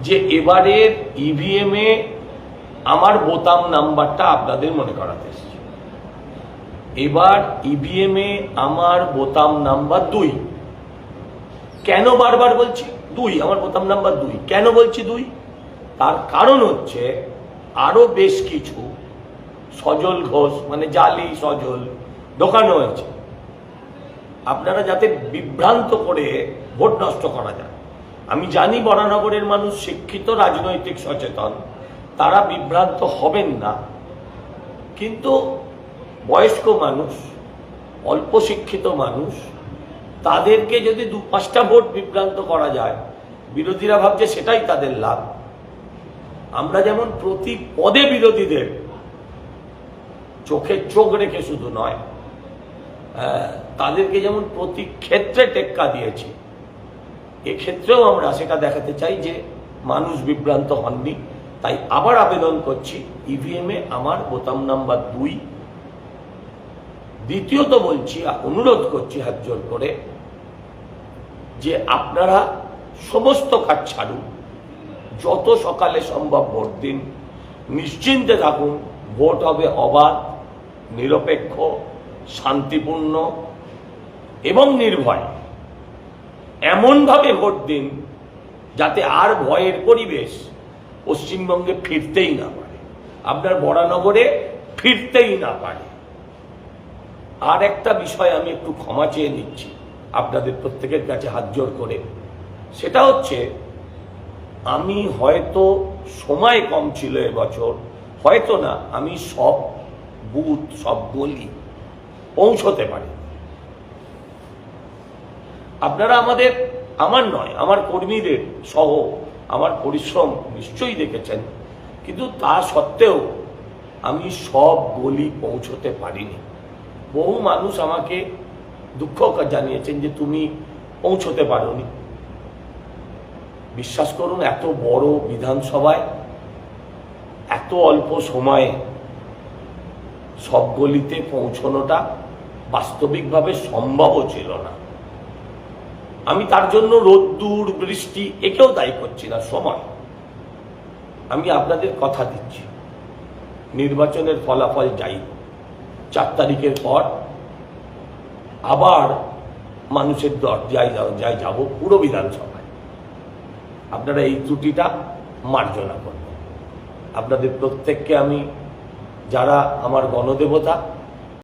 যে এবারের ইভিএম এ আমার বোতাম নাম্বারটা আপনাদের মনে করাতে এসেছি। এবার ইভিএম এ আমার বোতাম নাম্বার 2। কেন বারবার বলছি 2? আমার বোতাম নাম্বার 2। কেন বলছি 2? তার কারণ হচ্ছে আরো বেশ কিছু সজল ঘোষ মানে জালি সজল ঢোকানো হয়েছে, আপনারা যাতে বিভ্রান্ত করে ভোট নষ্ট করা যায়। আমি জানি বরানগরের মানুষ শিক্ষিত, রাজনৈতিক সচেতন, তারা বিভ্রান্ত হবেন না, কিন্তু বয়স্ক মানুষ, অল্প শিক্ষিত মানুষ, তাদেরকে যদি 2-5টা ভোট বিভ্রান্ত করা যায়, বিরোধীরা ভাবছে সেটাই তাদের লাভ। আমরা যেমন প্রতি পদে বিরোধীদের চোখে চোখ রেখে শুধু নয়, তাদেরকে যেমন প্রতি ক্ষেত্রে টেক্কা দিয়েছি, এক্ষেত্রেও আমরা সেটা দেখাতে চাই যে মানুষ বিভ্রান্ত হননি। তাই আবার আবেদন করছি, ইভিএম এ আমার বোতাম নাম্বার 2। দ্বিতীয়ত বলছি, অনুরোধ করছি হাত জোর করে, যে আপনারা সমস্ত কাজ ছাড়ুন, যত সকালে সম্ভব ভোট দিন, নিশ্চিন্তে থাকুন, ভোট হবে অবাধ, নিরপেক্ষ, শান্তিপূর্ণ এবং নির্ভয়। এমনভাবে ভোট দিন যাতে আর ভয়ের পরিবেশ পশ্চিমবঙ্গে ফিরতেই না পারে, আপনার বরানগরে ফিরতেই না পারে। আর একটা বিষয় আমি একটু ক্ষমা চেয়ে নিচ্ছি আপনাদের প্রত্যেকের কাছে হাত জোর করে, সেটা হচ্ছে আমি হয়তো সময় কম ছিল এবছর, হয়তো না, আমি সব বুথ, সব গলি পৌঁছতে পারি। আপনারা আমার নয়, আমার কর্মীদের সহ আমার পরিশ্রম নিশ্চয়ই দেখেছেন, কিন্তু তা সত্ত্বেও আমি সব গলি পৌঁছতে পারিনি। বহু মানুষ আমাকে দুঃখ জানিয়েছেন যে তুমি পৌঁছতে পারোনি। বিশ্বাস করুন, এত বড় বিধানসভায় এত অল্প সময়ে সব গলিতে পৌঁছানোটা বাস্তবিকভাবে সম্ভবও ছিল না। আমি তার জন্য রোদ্দুর বৃষ্টি একেও দায়ী করছি না, সময়। আমি আপনাদের কথা দিচ্ছি, নির্বাচনের ফলাফল যাই, 4 তারিখের পর আবার মানুষের দরজায় যাব পুরো বিধানসভায়। আপনারা এই ত্রুটিটা মার্জনা করবেন। আপনাদের প্রত্যেককে আমি, যারা আমার গণদেবতা,